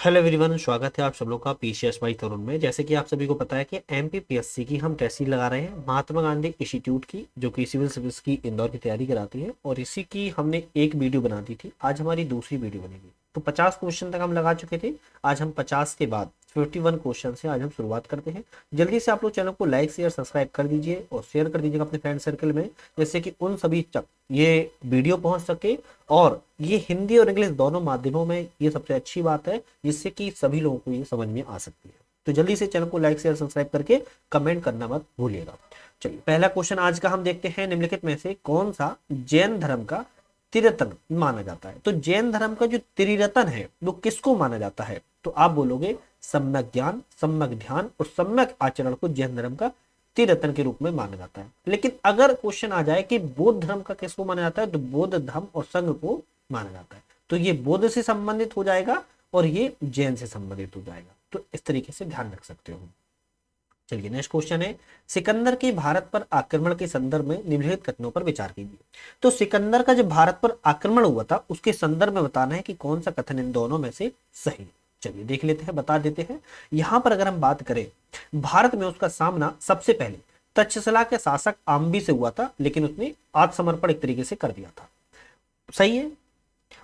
Hello everyone, स्वागत है आप सब लोग का पीसीएस बाई तरुण में। जैसे कि आप सभी को पता है कि एमपीपीएससी की हम टेस्ट सीरीज लगा रहे हैं महात्मा गांधी इंस्टीट्यूट की, जो कि सिविल सर्विस की इंदौर की तैयारी कराती है। और इसी की हमने एक वीडियो बना दी थी, आज हमारी दूसरी वीडियो बनेगी। तो 50 क्वेश्चन तक हम लगा चुके थे। आज हम 50 के बाद 51 क्वेश्चन से आज हम शुरुआत करते हैं। जल्दी से आप लोग चैनल को लाइक शेयर सब्सक्राइब कर दीजिए और शेयर कर दीजिएगा अपने फ्रेंड सर्कल में, जैसे कि उन सभी तक ये वीडियो पहुंच सके। और ये हिंदी और इंग्लिश दोनों माध्यमों में ये सबसे अच्छी बात है, जिससे कि सभी लोगों को ये समझ में आ सकती है। तो जल्दी से चैनल को लाइक शेयर सब्सक्राइब करके कमेंट करना मत भूलिएगा। चलिए, पहला क्वेश्चन आज का हम देखते हैं। निम्नलिखित में से कौन सा जैन धर्म का त्रिरत्न माना जाता है? तो जैन धर्म का जो त्रिरत्न है वो किसको माना जाता है? तो आप बोलोगे सम्यक ज्ञान, सम्यक ध्यान और सम्यक आचरण को जैन धर्म का त्रिरत्न के रूप में माना जाता है। लेकिन अगर क्वेश्चन आ जाए कि बौद्ध धर्म का किसको माना जाता है, तो बौद्ध धर्म और संघ को माना जाता है। तो ये बौद्ध से संबंधित हो जाएगा और ये जैन से संबंधित हो जाएगा। तो इस तरीके से ध्यान रख सकते हो। चलिए, नेक्स्ट क्वेश्चन है, सिकंदर के भारत पर आक्रमण के संदर्भ में निम्नलिखित कथनों पर विचार कीजिए। तो सिकंदर का जब भारत पर आक्रमण हुआ था उसके संदर्भ में बताना है कि कौन सा कथन इन दोनों में से सही है। चलिए देख लेते हैं, बता देते हैं। यहां पर अगर हम बात करें, भारत में उसका सामना सबसे पहले तक्षशिला के शासक आम्बी से हुआ था, लेकिन उसने आत्मसमर्पण एक तरीके से कर दिया था। सही है।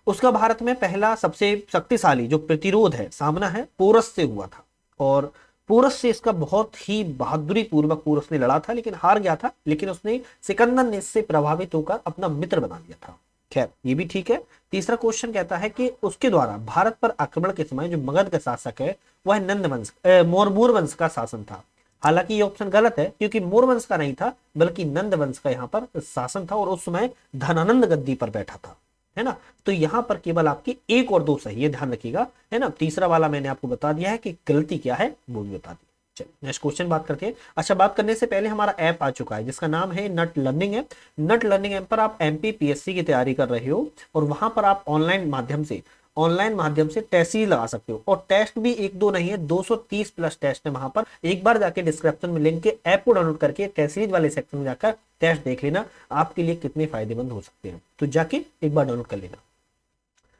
उसका भारत में पहला सबसे शक्तिशाली जो प्रतिरोध है, सामना है, पोरस से हुआ था। और पोरस से इसका बहुत ही बहादुरी पूर्वक पोरस ने लड़ा था, लेकिन हार गया था। लेकिन उसने सिकंदर ने इससे प्रभावित होकर अपना मित्र बना लिया था। खैर, ये भी ठीक है। तीसरा क्वेश्चन कहता है कि उसके द्वारा भारत पर आक्रमण के समय जो मगध का शासक है वह नंद वंश मोर वंश का शासन था। हालांकि ये ऑप्शन गलत है, क्योंकि मोर वंश का नहीं था बल्कि नंद वंश का यहाँ पर शासन था, और उस समय धनानंद गद्दी पर बैठा था, है ना। तो यहां पर केवल आपकी एक और दो सही है, ध्यान रखिएगा, है ना। तीसरा वाला मैंने आपको बता दिया है कि गलती क्या है, वो भी बता दी। चलिए नेक्स्ट क्वेश्चन बात करते हैं। अच्छा, बात करने से पहले हमारा ऐप आ चुका है जिसका नाम है नट लर्निंग ऐप। नट लर्निंग ऐप पर आप एमपीपीएससी की तैयारी कर रहे हो और वहां पर आप ऑनलाइन माध्यम से टेस्ट ही लगा सकते हो। और टेस्ट भी एक दो नहीं है, 230 प्लस टेस्ट है वहां पर। एक बार जाके डिस्क्रिप्शन में लिंक के ऐप को डाउनलोड करके टेस्ट सीरीज वाले सेक्शन में जाकर टेस्ट देख लेना, आपके लिए कितने फायदेमंद हो सकते हैं। तो जाके एक बार डाउनलोड कर लेना।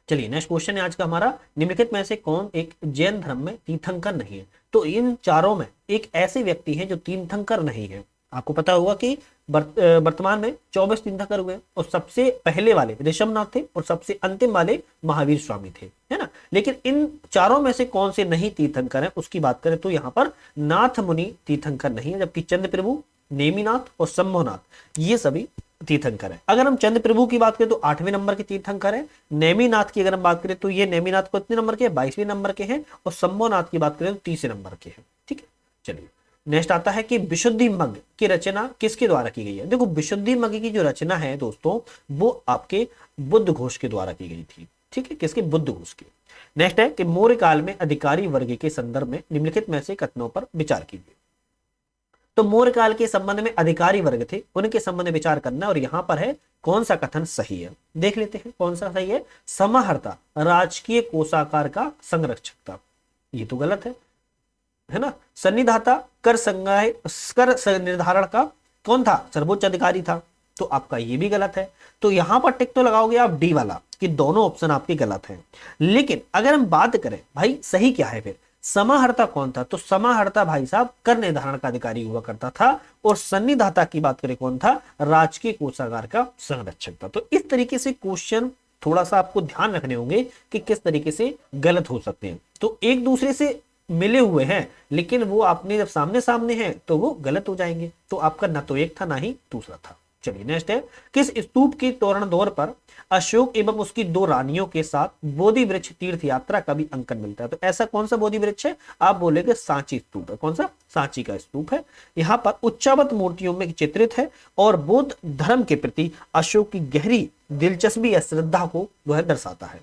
चलिए नेक्स्ट क्वेश्चन है आज का हमारा, निम्नलिखित में से कौन एक जैन धर्म में तीर्थंकर नहीं है? तो इन चारों में एक ऐसे व्यक्ति हैं जो तीर्थंकर नहीं है। आपको पता होगा कि वर्तमान में 24 तीर्थंकर हुए, और सबसे पहले वाले ऋषभनाथ थे और सबसे अंतिम वाले महावीर स्वामी थे, है ना। लेकिन इन चारों में से कौन से नहीं तीर्थंकर है उसकी बात करें तो यहाँ पर नाथ मुनि तीर्थंकर नहीं है, जबकि चंद्र प्रभु, नेमिनाथ और शंभुनाथ ये सभी तीर्थंकर है। अगर हम चंद्र प्रभु की बात करें तो 8वें नंबर के तीर्थंकर है। नेमिनाथ की अगर हम बात करें तो ये नेमिनाथ को कितने नंबर के, 22वें नंबर के हैं। और शंभुनाथ की बात करें तो 30वें नंबर के हैं। ठीक है, चलिए नेक्स्ट आता है कि विशुद्धि मग्ग की रचना किसके द्वारा की गई है? देखो, विशुद्धि मग्ग की जो रचना है दोस्तों, वो आपके बुद्ध घोष के द्वारा की गई थी। ठीक है, किसके? बुद्ध घोष के। नेक्स्ट है कि मौर्य काल में अधिकारी वर्ग के संदर्भ में निम्नलिखित में से कथनों पर विचार कीजिए। तो मौर्य काल के संबंध में अधिकारी वर्ग थे, उनके संबंध में विचार करना। और यहां पर है कौन सा कथन सही है, देख लेते हैं कौन सा सही है। समाहर्ता राजकीय कोषागार का संरक्षक था, ये तो गलत है ना। सन्निधाता कर संग्रह कर निर्धारण का कौन था? सर्वोच्च अधिकारी था, तो आपका ये भी गलत है। तो यहां पर टिक तो लगाओगे आप डी वाला कि दोनों ऑप्शन आपके गलत हैं। लेकिन अगर हम बात करें भाई सही क्या है, फिर समाहर्ता कौन था? तो समाहर्ता भाई साहब कर निर्धारण का अधिकारी हुआ करता था। और सन्निधाता की बात करें कौन था? राजकीय कोषागार का संरक्षक था। तो इस तरीके से क्वेश्चन थोड़ा सा आपको ध्यान रखने होंगे कि किस तरीके से गलत हो सकते हैं। तो एक दूसरे से मिले हुए हैं, लेकिन वो आपने जब सामने सामने हैं तो वो गलत हो जाएंगे। तो आपका ना तो एक था ना ही दूसरा था। चलिए नेक्स्ट है, किस स्तूप की तोरणदोर पर अशोक एवं उसकी दो रानियों के साथ बोधि वृक्ष तीर्थ यात्रा का भी अंकन मिलता है? तो ऐसा कौन सा बोधि वृक्ष है? आप बोलेगे सांची स्तूप है। कौन सा? सांची का स्तूप है। यहाँ पर उच्चावत मूर्तियों में चित्रित है और बौद्ध धर्म के प्रति अशोक की गहरी दिलचस्पी या श्रद्धा को वह दर्शाता है।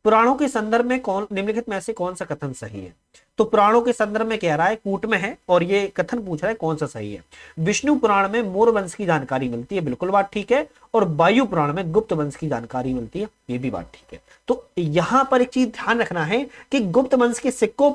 पुराणों के संदर्भ में कौन निम्नलिखित में से कौन सा कथन सही है? तो पुराणों के संदर्भ में कह रहा है, कूट में है, और ये कथन पूछ रहा है कौन सा सही है। विष्णु पुराण में मोर वंश की जानकारी मिलती है, बिल्कुल बात ठीक है। और वायु पुराण में गुप्त वंश की जानकारी मिलती है, ये भी बात ठीक है। तो यहां पर एक चीज ध्यान रखना है कि गुप्त वंश के सिक्कों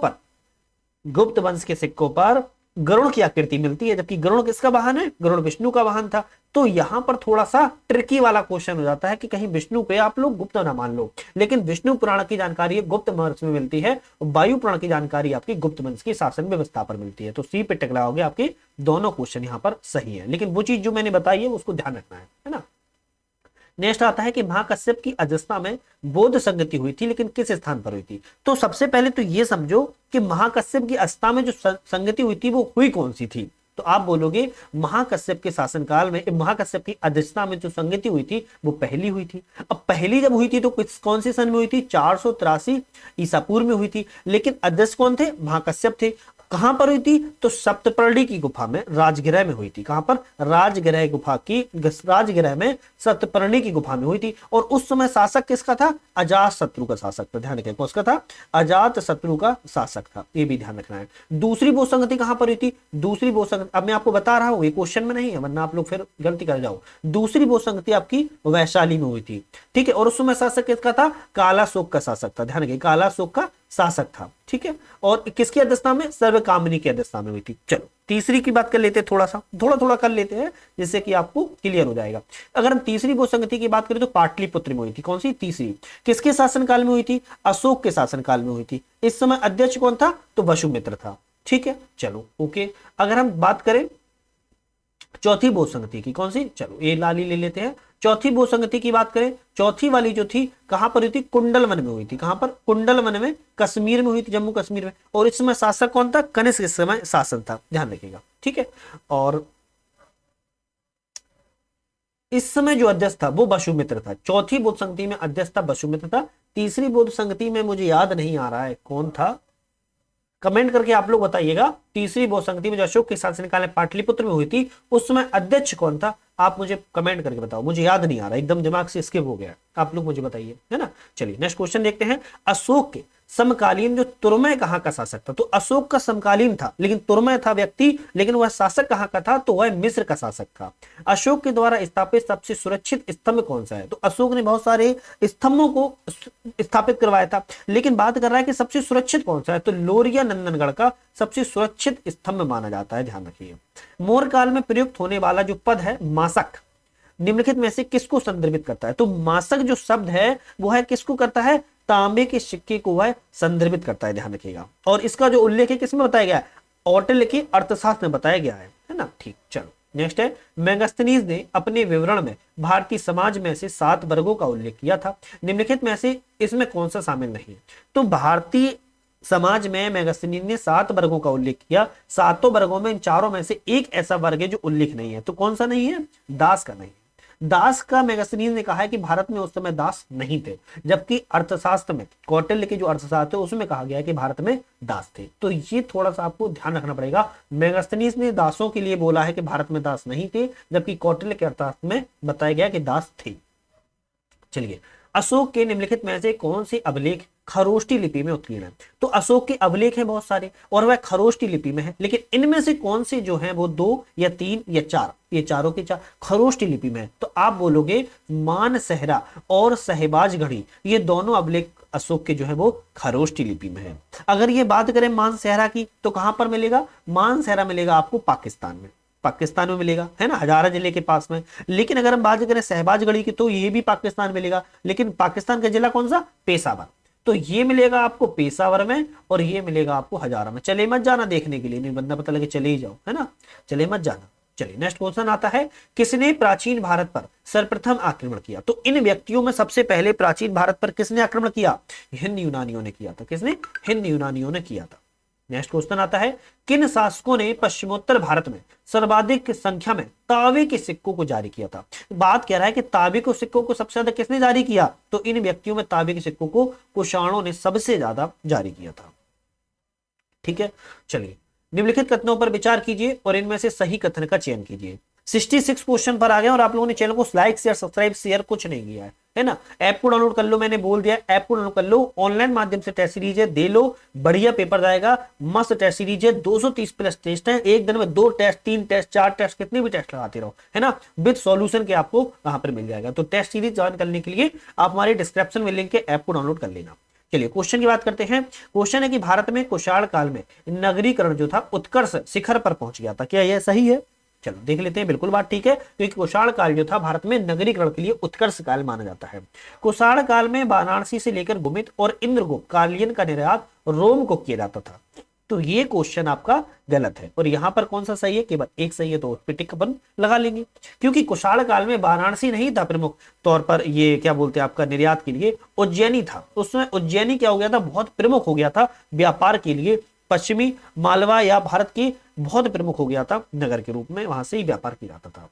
पर गरुड़ की आकृति मिलती है, जबकि गरुड़ किसका वाहन है? गरुड़ विष्णु का वाहन था। तो यहां पर थोड़ा सा ट्रिकी वाला क्वेश्चन हो जाता है कि कहीं विष्णु पे आप लोग गुप्त ना मान लो, लेकिन विष्णु पुराण की जानकारी गुप्त वंश में मिलती है, वायु पुराण की जानकारी आपकी गुप्त वंश की शासन व्यवस्था पर मिलती है। तो सी पे टिक लगाओगे, आपके दोनों क्वेश्चन यहाँ पर सही है, लेकिन वो चीज जो मैंने बताई है उसको ध्यान रखना है ना। नेक्स्ट आता है कि महाकश्यप की अजस्ता में बौद्ध संगति हुई थी, लेकिन किस स्थान पर हुई थी? तो सबसे पहले तो ये समझो कि महाकश्यप की अजस्ता में जो संगति हुई थी वो हुई कौन सी थी? तो आप बोलोगे महाकश्यप के शासनकाल में महाकश्यप की अध्यक्षता में जो संगति हुई थी वो पहली हुई थी। अब पहली जब हुई थी तो कौन से सन में हुई थी? 483 ईसा पूर्व में हुई थी, लेकिन अध्यक्ष कौन थे? महाकश्यप थे। कहां पर हुई थी? तो सप्तपर्णी की गुफा में, राजगृह में हुई थी। कहां पर? राजगृह में सप्तपर्णी की गुफा में हुई थी। और उस समय शासक किसका था? अजात शत्रु का शासक था। ध्यान रखें, कौन था? अजात शत्रु का शासक था, ये भी ध्यान रखना है। दूसरी वो संगति कहां पर हुई थी? दूसरी वो संगति अब मैं आपको बता रहा हूं, ये क्वेश्चन में नहीं है, वरना आप लोग फिर गलती कर जाओ। दूसरी वो संगति आपकी वैशाली में हुई थी, ठीक है। और उस समय शासक किसका था? कालाशोक का शासक था। ध्यान रखिए, कालाशोक का शासक था, ठीक है। और किसकी अध्यक्षता में? सर्वकामिनी की अध्यक्षता में हुई थी। चलो तीसरी की बात कर लेते हैं, थोड़ा थोड़ा कर लेते हैं जिससे कि आपको क्लियर हो जाएगा। अगर हम तीसरी वो संगति की बात करें तो पाटलिपुत्र में हुई थी। कौन सी? तीसरी। किसके शासनकाल में हुई थी? अशोक के शासनकाल में हुई थी। इस समय अध्यक्ष कौन था? तो वसुमित्र था, ठीक है। चलो ओके, अगर हम बात करें चौथी बौद्ध संगति की, कौन सी? चलो ये लाली ले लेते हैं। चौथी बौद्ध संगति की बात करें, चौथी वाली जो थी कहां पर हुई थी? कुंडल वन में हुई थी। कहां पर? कुंडल वन में, कश्मीर में हुई थी, जम्मू कश्मीर में। और इस समय शासक कौन था? कनिष्क इस समय शासन था, ध्यान रखिएगा, ठीक है। और इस समय जो अध्यक्ष था वो वसुमित्र था। चौथी बौद्ध संगति में अध्यक्ष था वसुमित्र था। तीसरी बौद्ध संगति में मुझे याद नहीं आ रहा है कौन था, कमेंट करके आप लोग बताइएगा। तीसरी बौद्ध संगति में जो अशोक के शासनकाल में पाटलिपुत्र में हुई थी उस समय अध्यक्ष कौन था? आप मुझे कमेंट करके बताओ, मुझे याद नहीं आ रहा, एकदम दिमाग से स्किप हो गया, आप लोग मुझे बताइए, है ना। चलिए नेक्स्ट क्वेश्चन देखते हैं। अशोक के समकालीन जो तुर्मय कहां का शासक था? तो अशोक का समकालीन था, लेकिन तुर्मय था व्यक्ति, लेकिन वह शासक कहां का था? तो वह मिस्र का शासक था। अशोक के द्वारा स्थापित सबसे सुरक्षित स्तंभ कौन सा है? तो अशोक ने बहुत सारे स्तंभों को स्थापित करवाया था, लेकिन बात कर रहा है कि सबसे सुरक्षित कौन सा है? तो लोरिया नंदनगढ़ का सबसे सुरक्षित स्तंभ माना जाता है, ध्यान रखिए। मौर्य काल में प्रयुक्त होने वाला जो पद है मासक, निम्नलिखित में से किसको संदर्भित करता है? तो मासक जो शब्द है वो है किसको करता है? तांबे के सिक्के को वह संदर्भित करता है, ध्यान रखिएगा। और इसका जो उल्लेख है किसमें बताया गया है? औटिल्य के अर्थशास्त्र में बताया गया है ना। ठीक, चलो नेक्स्ट है। मेगास्थनीज ने अपने विवरण में भारतीय समाज में से 7 वर्गों का उल्लेख किया था, निम्नलिखित में से इसमें कौन सा शामिल नहीं है? तो भारतीय समाज में मेगास्थनीज ने 7 वर्गों का उल्लेख किया। 7 वर्गों में इन चारों में से एक ऐसा वर्ग है जो उल्लेख नहीं है। तो कौन सा नहीं है? दास का नहीं। दास का मेगास्थनीज ने कहा है कि भारत में उस समय दास नहीं थे, जबकि अर्थशास्त्र में कौटिल्य के जो अर्थशास्त्र है उसमें कहा गया है कि भारत में दास थे। तो ये थोड़ा सा आपको ध्यान रखना पड़ेगा। मेगास्थनीज ने दासों के लिए बोला है कि भारत में दास नहीं थे, जबकि कौटिल्य के अर्थशास्त्र में बताया गया कि दास थे। चलिए, अशोक के निम्नलिखित में से कौन से अभिलेख खरोष्टी लिपि में उत्कीर्ण है? तो अशोक के अभिलेख हैं बहुत सारे और वह खरोष्टी लिपि में है, लेकिन इनमें से कौन से जो हैं वो 2 या 3 या 4, ये चारों के 4 खरोष्टी लिपि में है। तो आप बोलोगे मानसेहरा और सहबाजगढ़ी, ये दोनों अभिलेख अशोक के जो है वो खरोष्टी लिपि में है। अगर ये बात करें मानसेहरा की तो कहां पर मिलेगा? मानसेहरा मिलेगा आपको पाकिस्तान में, पाकिस्तान में मिलेगा, है ना, हजारा जिले के पास में। लेकिन अगर हम बात करें सहबाजगढ़ी की तो ये भी पाकिस्तान मिलेगा, लेकिन पाकिस्तान का जिला कौन सा? पेशावर। तो ये मिलेगा आपको पेशावर में और ये मिलेगा आपको हजारा में। चले मत जाना देखने के लिए, नहीं बंदा पता लगे चले ही जाओ, है ना, चले मत जाना। चलिए नेक्स्ट क्वेश्चन आता है, किसने प्राचीन भारत पर सर्वप्रथम आक्रमण किया? तो इन व्यक्तियों में सबसे पहले प्राचीन भारत पर किसने आक्रमण किया? हिंद यूनानियों ने किया था। किसने? हिंद यूनानियों ने किया था। नेक्स्ट क्वेश्चन आता है, किन शासकों ने पश्चिमोत्तर भारत में सर्वाधिक संख्या में तांबे के सिक्कों को जारी किया था? बात कह रहा है कि तांबे के सिक्कों को सबसे ज्यादा किसने जारी किया? तो इन व्यक्तियों में तांबे के सिक्कों को कुषाणों ने सबसे ज्यादा जारी किया था। ठीक है, चलिए निम्नलिखित कथनों पर विचार कीजिए और इनमें से सही कथन का चयन कीजिए। 66 क्वेश्चन पर आ गए और आप लोगों ने चैनल को लाइक शेयर सब्सक्राइब शेयर कुछ नहीं किया है ना। ऐप को डाउनलोड कर लो, मैंने बोल दिया ऐप को डाउनलोड कर लो, ऑनलाइन माध्यम से टेस्ट सीरीज है, दे लो, बढ़िया पेपर जाएगा, मस्त टेस्ट सीरीज है, 230 प्लस टेस्ट है, एक दिन में 2 टेस्ट 3 टेस्ट 4 टेस्ट कितने भी टेस्ट लगाते रहो, है ना, विद सॉल्यूशन के आपको वहां पर मिल जाएगा। तो टेस्ट सीरीज ज्वाइन करने के लिए आप हमारे डिस्क्रिप्शन में लिंक के ऐप को डाउनलोड कर लेना। चलिए क्वेश्चन की बात करते हैं। क्वेश्चन है कि भारत में कुषाण काल में नगरीकरण जो था उत्कर्ष शिखर पर पहुंच गया था, क्या यह सही है? चलो देख लेते हैं। बिल्कुल बात ठीक है, क्योंकि कुषाण काल जो था भारत में नगरीकरण के लिए उत्कर्ष काल माना जाता है। कुषाण काल में वाराणसी से लेकर गुमित और इंद्रगुप्त कालीन का निर्यात रोम को किया जाता था। तो ये क्वेश्चन आपका गलत है, और यहां पर कौन सा सही है? केवल एक सही है, तो उस पे टिक अपन लगा लेंगे, क्योंकि कुषाण काल में वाराणसी नहीं था प्रमुख तौर पर, ये क्या बोलते हैं आपका निर्यात के लिए उज्जैनी था। उसमें उज्जैनी क्या हो गया था? बहुत प्रमुख हो गया था व्यापार के लिए, पश्चिमी मालवा या भारत की बहुत प्रमुख हो गया था नगर के रूप में, वहां से ही व्यापार किया जाता था।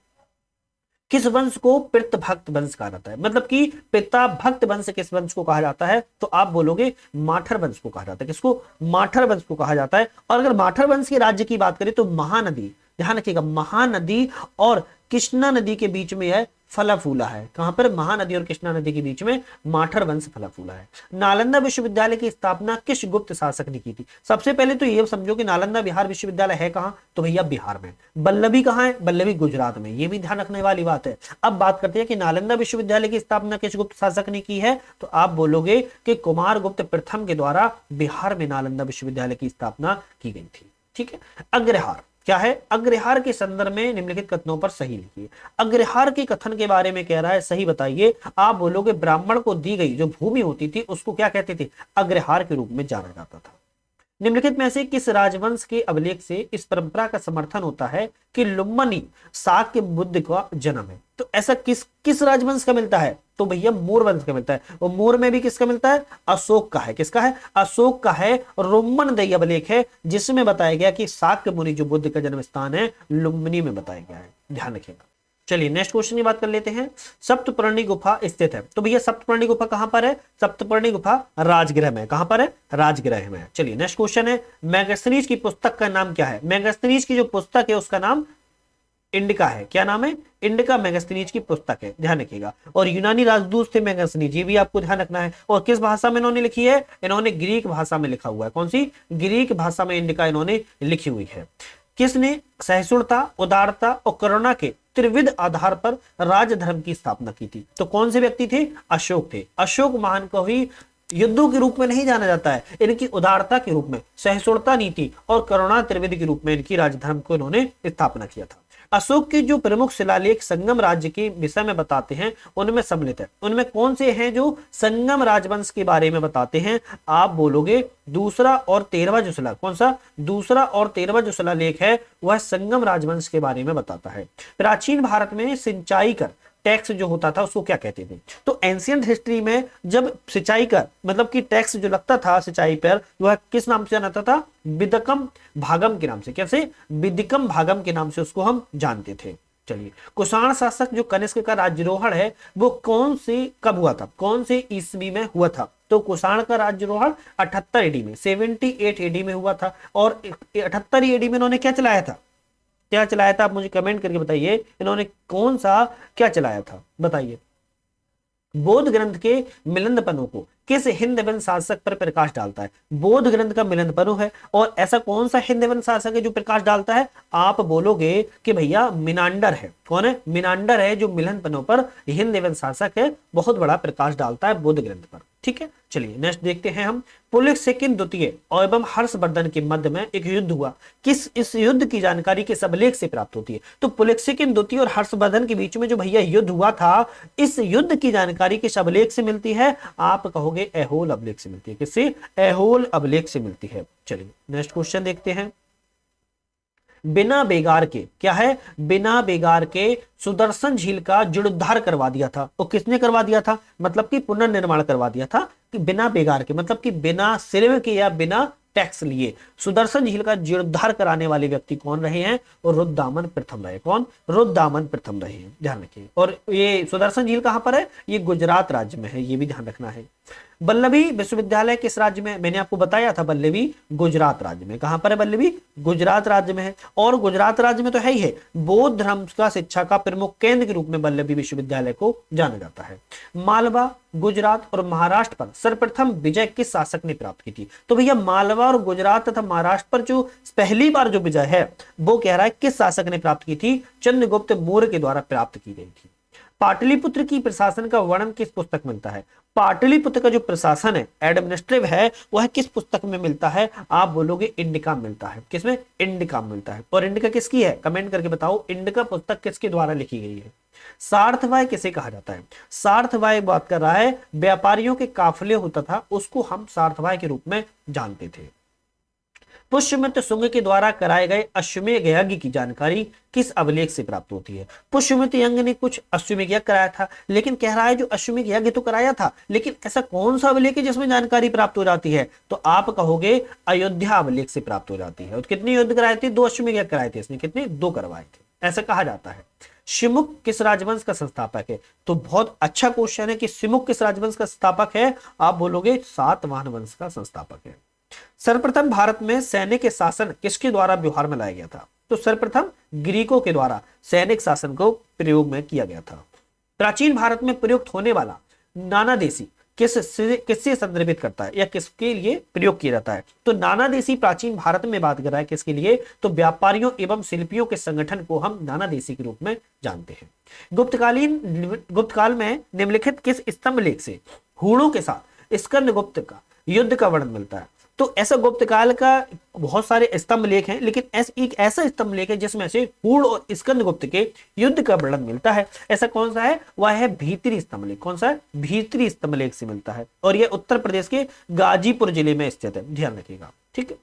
किस वंश को पितृ भक्त वंश कहा जाता है? मतलब कि पिता भक्त वंश किस वंश को कहा जाता है? तो आप बोलोगे माठर वंश को कहा जाता है। किसको? माठर वंश को कहा जाता है। और अगर माठर वंश के राज्य की बात करें तो महानदी, ध्यान रखिएगा, महानदी और कृष्णा नदी के बीच में है फला फूला है। कहां पर? महानदी और कृष्णा नदी के बीच में माठर वंश फला फूला है। नालंदा विश्वविद्यालय की स्थापना किस गुप्त शासक ने की थी? सबसे पहले तो ये समझो कि नालंदा बिहार विश्वविद्यालय है कहां? तो भैया बिहार में। बल्लभी कहां है? बल्लभी गुजरात में। ये भी ध्यान रखने वाली बात है। अब बात करते हैं कि नालंदा विश्वविद्यालय की स्थापना किस गुप्त शासक ने की है? तो आप बोलोगे कि कुमार गुप्त प्रथम के द्वारा बिहार में नालंदा विश्वविद्यालय की स्थापना की गई थी। ठीक है। अग्रहार क्या है? अग्रहार के संदर्भ में निम्नलिखित कथनों पर सही लिखिए। अग्रहार के कथन के बारे में कह रहा है, सही बताइए। आप बोलोगे ब्राह्मण को दी गई जो भूमि होती थी उसको क्या कहते थे? अग्रहार के रूप में जाना जाता था। निम्नलिखित में से किस राजवंश के अभिलेख से इस परंपरा का समर्थन होता है कि लुम्बिनी शाक्य बुद्ध का जन्म है? तो ऐसा किस राजवंश का मिलता है? तो भैया मोर वंश का मिलता है। और मोर में भी किसका मिलता है? अशोक का है। किसका है? अशोक का है। रोमन दई अभिलेख है जिसमें बताया गया कि शाक्य मुनि जो बुद्ध का जन्म स्थान है लुम्बिनी में बताया गया है। ध्यान रखिएगा। चलिए नेक्स्ट क्वेश्चन की बात कर लेते हैं। सप्तपर्णी गुफा स्थित है। तो भैया सप्तपर्णी गुफा कहां पर है? सप्तपर्णी गुफा राजगृह में। कहां पर है? राजगृह में। चलिए नेक्स्ट क्वेश्चन है, मैगस्थनीज की पुस्तक का नाम क्या है? मैगस्थनीज की जो पुस्तक है उसका नाम इंडिका है। क्या नाम है? इंडिका मैगस्थनीज की पुस्तक है, ध्यान रखिएगा। और यूनानी राजदूत थे मैगस्थनीज, ये भी आपको ध्यान रखना है। और किस भाषा में इन्होंने लिखी है? इन्होंने ग्रीक भाषा में लिखा हुआ है। कौन सी? ग्रीक भाषा में इंडिका इन्होंने लिखी हुई है। किसने सहिष्णुता, उदारता और करुणा के त्रिविध आधार पर राजधर्म की स्थापना की थी? तो कौन से व्यक्ति थे? अशोक थे। अशोक महान को ही युद्धों के रूप में नहीं जाना जाता है, इनकी उदारता के रूप में, सहिष्णुता नीति और करुणा त्रिविध के रूप में इनकी राजधर्म को इन्होंने स्थापना किया था। अशोक के जो प्रमुख शिलालेख संगम राज्य के विषय में बताते हैं उनमें सम्मिलित है। उनमें कौन से हैं जो संगम राजवंश के बारे में बताते हैं? आप बोलोगे दूसरा और 13वां जो शिला, कौन सा? दूसरा और 13वां जो शिलालेख है वह संगम राजवंश के बारे में बताता है। प्राचीन भारत में सिंचाई कर टैक्स जो होता था उसको क्या कहते थे? तो एंशियंट हिस्ट्री में जब सिंचाई कर मतलब कि टैक्स जो लगता था सिंचाई पर, वह किस नाम से जाना था? विदिकम भागम के नाम से। कैसे? विदिकम भागम के नाम से उसको हम जानते थे। चलिए, कुषाण शासक जो कनिष्क का राज्यारोहण है वो कौन से कब हुआ था? कौन से ईस्वी में हुआ था? तो कुषाण का राज्यारोहण 78 एडी में, 78 एडी में हुआ था। और 78 एडी में इन्होंने क्या चलाया था? क्या चलाया था? आप मुझे कमेंट करके बताइए, इन्होंने कौन सा क्या चलाया था? बताइए। बौद्ध ग्रंथ के मिलनपनों को किस हिंद वंश शासक पर प्रकाश डालता है? बौद्ध ग्रंथ का मिलनपनो है। और ऐसा कौन सा हिंद वंश शासक है जो प्रकाश डालता है? आप बोलोगे कि भैया मिनांडर है। कौन है? मिनांडर है जो मिलनपनों पर हिंद वंश शासक है, बहुत बड़ा प्रकाश डालता है बौद्ध ग्रंथ पर। ठीक है, चलिए नेक्स्ट देखते हैं हम। पुलकेशिन द्वितीय एवं हर्षवर्धन के मध्य में एक युद्ध हुआ, इस युद्ध की जानकारी किस अभिलेख से प्राप्त होती है? तो पुलकेशिन द्वितीय और हर्षवर्धन के बीच में जो भैया युद्ध हुआ था, इस युद्ध की जानकारी किस अभिलेख से मिलती है? आप कहोगे ऐहोल अभिलेख से मिलती है। किससे? ऐहोल अभिलेख से मिलती है। चलिए नेक्स्ट क्वेश्चन देखते हैं। बिना बेगार के, क्या है? बिना बेगार के सुदर्शन झील का जीर्णोद्धार करवा दिया था। और किसने करवा दिया था? मतलब कि पुनर्निर्माण करवा दिया था। कि बिना बेगार के मतलब कि बिना सिर्फ के या बिना टैक्स लिए सुदर्शन झील का जीर्णोद्धार कराने वाले व्यक्ति कौन रहे हैं? और रुद्रदामन प्रथम रहे। कौन? रुद्रदामन प्रथम रहे हैं, ध्यान रखिए। और ये सुदर्शन झील कहां पर है? ये गुजरात राज्य में है, ये भी ध्यान रखना है। बल्लभी विश्वविद्यालय किस राज्य में? मैंने आपको बताया था बल्लभी गुजरात राज्य में। कहां पर है बल्लभी? गुजरात राज्य में है। और गुजरात राज्य में तो है ही है, बौद्ध धर्म का शिक्षा का प्रमुख केंद्र के रूप में बल्लभी विश्वविद्यालय को जाना जाता है। मालवा, गुजरात और महाराष्ट्र पर सर्वप्रथम विजय किस शासक ने प्राप्त की थी? तो भैया मालवा और गुजरात तथा महाराष्ट्र पर जो पहली बार जो विजय है वो कह रहा है किस शासक ने प्राप्त की थी? चंद्रगुप्त मौर्य के द्वारा प्राप्त की गई थी। पाटलिपुत्र की प्रशासन का वर्णन किस पुस्तक मिलता है? पाटलिपुत्र का जो प्रशासन है, एडमिनिस्ट्रेटिव है, वह किस पुस्तक में मिलता है? आप बोलोगे इंडिका मिलता है। किसमें? इंडिका मिलता है। और इंडिका किसकी है? कमेंट करके बताओ, इंडिका पुस्तक किसके द्वारा लिखी गई है? सार्थवाय किसे कहा जाता है? सार्थवाय बात कर रहा है, व्यापारियों के काफिले होता था, उसको हम सार्थवाय के रूप में जानते थे। पुष्यमित्र शुंग के द्वारा कराए गए अश्वमेध यज्ञ की जानकारी किस अभिलेख से प्राप्त होती है? पुष्यमित्र यज्ञ ने कुछ अश्वमेध यज्ञ कराया था, लेकिन कह रहा है जो अश्वमेध यज्ञ तो कराया था, लेकिन ऐसा कौन सा अभिलेख है जिसमें जानकारी प्राप्त हो जाती है? तो आप कहोगे अयोध्या अभिलेख से प्राप्त हो जाती है। और कितने युद्ध कराए थे? 2 अश्वमेध यज्ञ कराए थे इसने। कितने? 2 करवाए थे, ऐसा कहा जाता है। शिमुक किस राजवंश का संस्थापक है? तो बहुत अच्छा क्वेश्चन है कि शिमुक किस राजवंश का संस्थापक है? आप बोलोगे सातवाहन वंश का संस्थापक है। सर्वप्रथम भारत में सैनिक के शासन किसके द्वारा व्यवहार में लाया गया था? तो सर्वप्रथम ग्रीकों के द्वारा सैनिक शासन को प्रयोग में किया गया था। प्राचीन भारत में प्रयुक्त होने वाला नानादेशी किससे संदर्भित करता है या किसके लिए प्रयोग किया जाता है? तो नानादेशी प्राचीन भारत में बात कर रहा है किसके लिए? तो व्यापारियों एवं शिल्पियों के संगठन को हम नानादेशी के रूप में जानते हैं। गुप्तकाल में निम्नलिखित किस स्तंभ लेख से हूणों के साथ स्कंदगुप्त का युद्ध का वर्णन मिलता है? तो ऐसा गुप्त काल का बहुत सारे स्तंभ लेख हैं, लेकिन एक ऐसा स्तंभ लेख है जिसमें से हूण और स्कंदगुप्त के युद्ध का वर्णन मिलता है। ऐसा कौन सा है? वह है भीतरी स्तंभ लेख। कौन सा है? भीतरी स्तंभ लेख से मिलता है, और यह उत्तर प्रदेश के गाजीपुर जिले में स्थित है, ध्यान रखिएगा। ठीक है।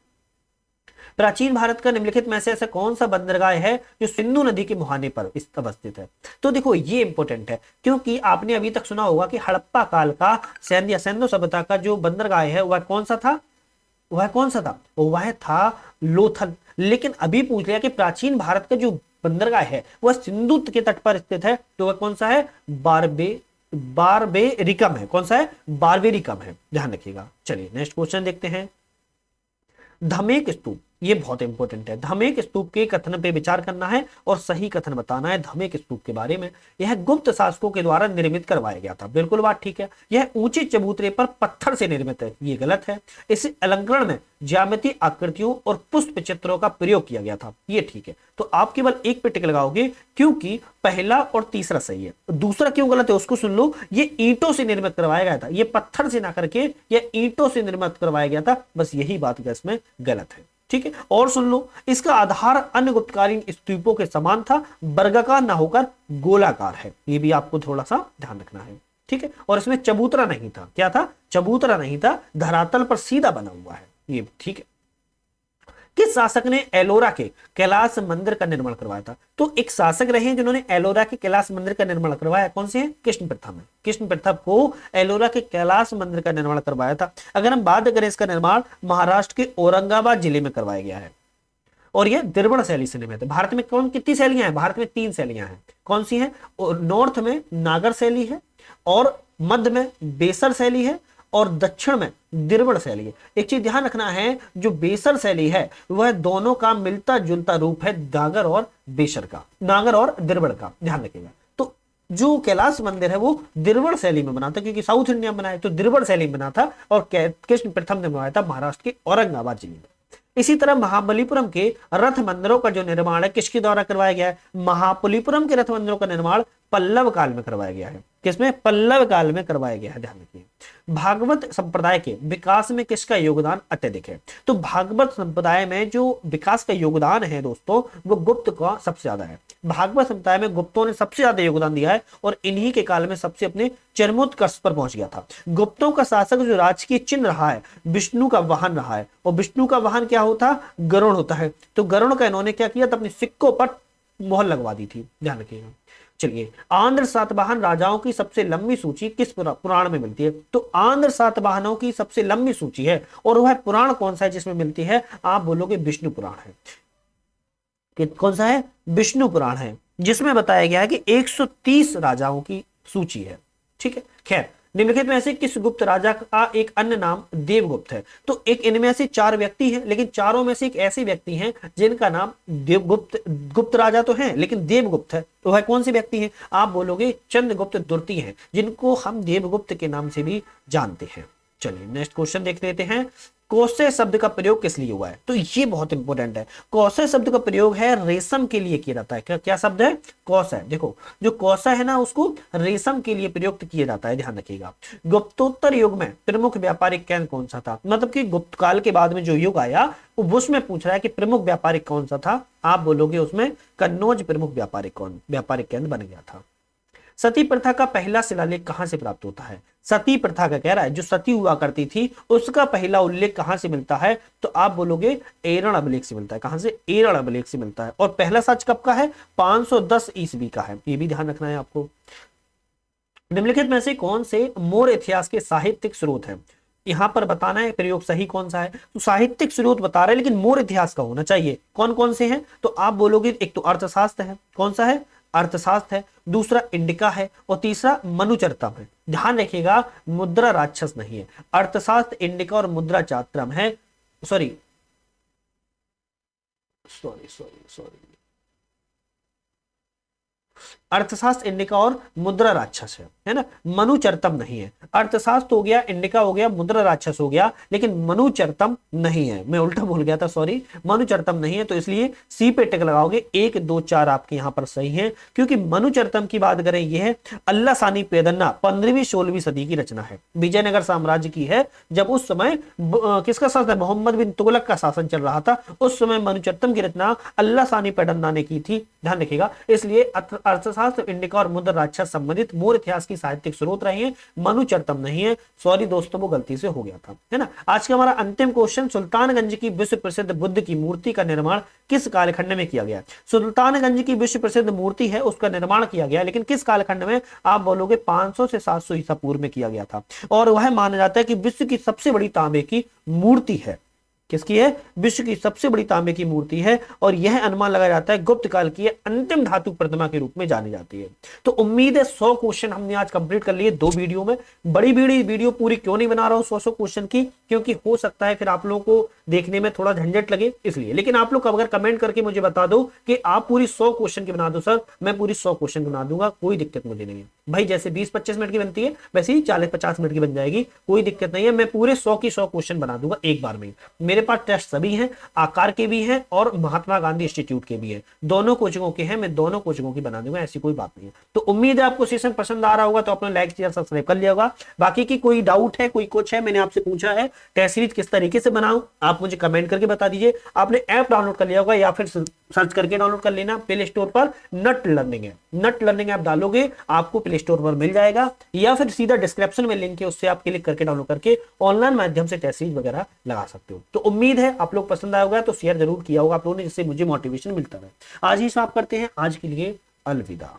प्राचीन भारत का निम्नलिखित में से ऐसा कौन सा बंदरगाह है जो सिंधु नदी के मुहाने पर अवस्थित है? तो देखो ये इंपॉर्टेंट है, क्योंकि आपने अभी तक सुना होगा कि हड़प्पा काल का सैन्य सभ्यता का जो बंदरगाह है वह कौन सा था? वह कौन सा था? वह था लोथल। लेकिन अभी पूछ लिया कि प्राचीन भारत का जो बंदरगाह है वह सिंधु के तट पर स्थित है, तो वह कौन सा है? बारबेरिकम है। कौन सा है? बारबेरिकम है, ध्यान रखिएगा। चलिए नेक्स्ट क्वेश्चन देखते हैं। धमेक स्तूप, ये बहुत इंपॉर्टेंट है। धमेक स्तूप के कथन पे विचार करना है और सही कथन बताना है धमेक स्तूप के बारे में। यह गुप्त शासकों के द्वारा निर्मित करवाया गया था, बिल्कुल बात ठीक है। यह ऊंचे चबूतरे पर पत्थर से निर्मित है, ये गलत है। इस अलंकरण में ज्यामितीय आकृतियों और पुष्प चित्रों का प्रयोग किया गया था, ये ठीक है। तो आप केवल एक पे टिक लगाओगे, क्योंकि पहला और तीसरा सही है। दूसरा क्यों गलत है उसको सुन लो। ये ईंटों से निर्मित करवाया गया था, ये पत्थर से ना करके ये ईंटों से निर्मित करवाया गया था, बस यही बात इसमें गलत है। ठीक है। और सुन लो, इसका आधार अन्य गुप्तकालीन स्तूपों के समान था, वर्गाकार ना होकर गोलाकार है, ये भी आपको थोड़ा सा ध्यान रखना है। ठीक है। और इसमें चबूतरा नहीं था। क्या था? चबूतरा नहीं था, धरातल पर सीधा बना हुआ है, ये ठीक है। किस शासक ने एलोरा के कैलाश मंदिर का निर्माण करवाया था? तो एक शासक रहे हैं जिन्होंने एलोरा के कैलाश मंदिर का निर्माण करवाया। कौन से हैं? कृष्ण प्रथम है। कृष्ण प्रथम को एलोरा के कैलाश मंदिर का निर्माण करवाया था। अगर हम बात करें, इसका निर्माण महाराष्ट्र के औरंगाबाद जिले में करवाया गया है, और यह द्रविड़ शैली से निर्मित है। भारत में कितनी शैलियां हैं? भारत में 3 शैलियां हैं। कौन सी हैं? नॉर्थ में नागर शैली है, और मध्य में बेसर शैली है, और दक्षिण में द्रविड़ शैली है। एक चीज ध्यान रखना है, जो बेसर शैली है वह दोनों का मिलता जुलता रूप है नागर और बेसर का, नागर और द्रविड़ का, ध्यान रखिएगा। तो जो कैलाश मंदिर है वो द्रविड़ शैली में बना था, क्योंकि साउथ इंडिया में बना है तो द्रविड़ शैली में बना था, और कृष्ण प्रथम ने बनवाया था महाराष्ट्र के औरंगाबाद जिले में। इसी तरह महाबलीपुरम के रथ मंदिरों का जो निर्माण है किसके द्वारा करवाया गया है? महाबलीपुरम के रथ मंदिरों का निर्माण पल्लव काल में करवाया गया है। किसमें? पल्लव काल में करवाया गया है, ध्यान रखिए। भागवत संप्रदाय के विकास में किसका योगदान अत्यधिक है? तो भागवत संप्रदाय में जो विकास का योगदान है दोस्तों, वो गुप्त का सबसे ज्यादा है। भागवत संप्रदाय में गुप्तों ने सबसे ज्यादा योगदान दिया है, और इन्हीं के काल में सबसे अपने चरमोत्कर्ष पर पहुंच गया था। गुप्तों का शासक जो राजकीय चिन्ह रहा है, विष्णु का वाहन रहा है, और विष्णु का वाहन क्या होता? गरुड़ होता है। तो गरुड़ का इन्होंने क्या किया था? अपने सिक्कों पर मोहर लगवा दी थी, ध्यान रखिएगा। चलिए, आंध्र सातवाहन राजाओं की सबसे लंबी सूची किस पुराण में मिलती है? तो आंध्र सातवाहनों की सबसे लंबी सूची है, और वह पुराण कौन सा है जिसमें मिलती है? आप बोलोगे विष्णु पुराण है। कौन सा है? विष्णु पुराण है, जिसमें बताया गया है कि 130 राजाओं की सूची है। ठीक है। खैर, निम्नलिखित में से किस गुप्त राजा का एक अन्य नाम देवगुप्त है? तो एक इनमें से 4 व्यक्ति हैं, लेकिन चारों में से एक ऐसे व्यक्ति हैं जिनका नाम देवगुप्त, गुप्त राजा तो हैं लेकिन देवगुप्त है। तो वह कौन से व्यक्ति हैं? आप बोलोगे चंद्रगुप्त द्वितीय हैं, जिनको हम देवगुप्त के नाम से भी जानते हैं। चलिए नेक्स्ट क्वेश्चन देख लेते हैं। कोसे शब्द का प्रयोग किस लिए हुआ है? तो ये बहुत इंपॉर्टेंट है। कोसे शब्द का प्रयोग है रेशम के लिए किया जाता है। क्या क्या शब्द है? कोसा है। देखो जो कोसा है ना उसको रेशम के लिए प्रयुक्त किया जाता है, ध्यान रखिएगा। गुप्तोत्तर युग में प्रमुख व्यापारिक केंद्र कौन सा था? मतलब कि गुप्त काल के बाद में जो युग आया उसमें पूछ रहा है कि प्रमुख व्यापारिक कौन सा था। आप बोलोगे उसमें कन्नौज प्रमुख व्यापारिक केंद्र बन गया था। सती प्रथा का पहला शिलालेख कहां से प्राप्त होता है? सती प्रथा का कह रहा है, जो सती हुआ करती थी उसका पहला उल्लेख कहां से मिलता है? तो आप बोलोगे एरण अभिलेख से मिलता है। कहां से? एरण अभिलेख से मिलता है। और पहला साक्ष्य कब का है? 510 ईस्वी का है। ये भी ध्यान रखना है आपको। निम्नलिखित में से कौन से मौर्य इतिहास के साहित्यिक स्रोत हैं? यहां पर बताना है प्रयोग सही कौन सा है। तो साहित्यिक स्रोत बता रहे हैं लेकिन मौर्य इतिहास का होना चाहिए। कौन कौन से हैं? तो आप बोलोगे एक तो अर्थशास्त्र है। कौन सा है? अर्थशास्त्र है। दूसरा इंडिका है और तीसरा मनुचरतम है। ध्यान रखिएगा मुद्रा राक्षस नहीं है। अर्थशास्त्र, इंडिका और मुद्रा चात्रम है। सॉरी सॉरी सॉरी सॉरी अर्थशास्त्र, इंडिका और मुद्रा राक्षस है ना। मनुचरतम नहीं है। अर्थशास्त्र हो गया, इंडिका हो गया, मुद्रा राक्षस हो गया, लेकिन मनुचरतम नहीं है। मैं उल्टा बोल गया था, सॉरी। मनुचरतम नहीं है, तो इसलिए सी पे टिक लगाओगे। 1 2 4 आपके यहां पर सही है, क्योंकि मनुचरतम की बात करें यह है अल्लासानी पेदन्ना 15वीं 16वीं सदी की रचना है। विजयनगर साम्राज्य की है। जब उस समय किसका शासन? मोहम्मद बिन तुगलक का शासन चल रहा था। उस समय मनुचरतम की रचना अल्लासानी पेदन्ना ने की थी। ध्यान रखिएगा। इसलिए अर्थशास्त्र, इंडिका और मुद्रा राक्षस संबंधित मौर्य इतिहास की साहित्यिक स्रोत रहे हैं, मनुचरतम नहीं है। सॉरी दोस्तों, वो गलती से हो गया था, है ना। आज का हमारा अंतिम क्वेश्चन, सुल्तानगंज की विश्व प्रसिद्ध बुद्ध की मूर्ति का निर्माण किस कालखंड में किया गया? सुल्तानगंज की विश्व प्रसिद्ध मूर्ति है, उसका निर्माण किया गया, लेकिन किस कालखंड में? आप बोलोगे 500 से 700 ईसा पूर्व में किया गया था। और वह माना जाता है कि विश्व की सबसे बड़ी तांबे की मूर्ति है। किसकी है? विश्व की सबसे बड़ी तांबे की मूर्ति है। और यह अनुमान लगाया जाता है गुप्त काल की अंतिम धातु प्रतिमा के रूप में जानी जाती है। तो उम्मीद है 100 क्वेश्चन हमने आज कंप्लीट कर लिए 2 वीडियो में। बड़ी वीडियो पूरी क्यों नहीं बना रहा हूं 100 क्वेश्चन की, क्योंकि हो सकता है फिर आप लोगों को देखने में थोड़ा झंझट लगे, इसलिए। लेकिन आप लोग अगर कमेंट करके मुझे बता दो कि आप पूरी 100 क्वेश्चन की बना दो सर, मैं पूरी 100 क्वेश्चन बना दूंगा, कोई दिक्कत मुझे नहीं है भाई। जैसे 20-25 मिनट की बनती है वैसे ही 40-50 मिनट की बन जाएगी, कोई दिक्कत नहीं है। मैं पूरे 100 की 100 क्वेश्चन बना दूंगा एक बार में। मेरे पास टेस्ट सभी हैं, आकार के भी हैं और महात्मा गांधी इंस्टीट्यूट के भी हैं। दोनों कोचिंगों के हैं, मैं दोनों कोचिंगों की बना दूंगा, ऐसी कोई बात नहीं है। तो उम्मीद है आपको सेशन पसंद आ रहा होगा, तो अपना लाइक शेयर सब्सक्राइब कर लिया होगा। बाकी की कोई डाउट है, कोई कुछ है, मैंने आपसे पूछा है टेस्ट सीरीज किस तरीके से बनाऊं, आप मुझे कमेंट करके बता दीजिए। आपने ऐप डाउनलोड कर लिया होगा या फिर सर्च करके डाउनलोड कर लेना। प्ले स्टोर पर नट लर्निंग है, नट लर्निंग ऐप डालोगे आपको प्ले स्टोर पर मिल जाएगा, या फिर सीधा डिस्क्रिप्शन में लिंक है, उससे आप क्लिक करके डाउनलोड करके ऑनलाइन माध्यम से टेस्ट सीरीज वगैरह लगा सकते हो। तो उम्मीद है आप लोग पसंद आया होगा, तो शेयर जरूर किया होगा आप लोगों ने, जिससे मुझे मोटिवेशन मिलता है। आज ही समाप्त करते हैं, आज के लिए अलविदा।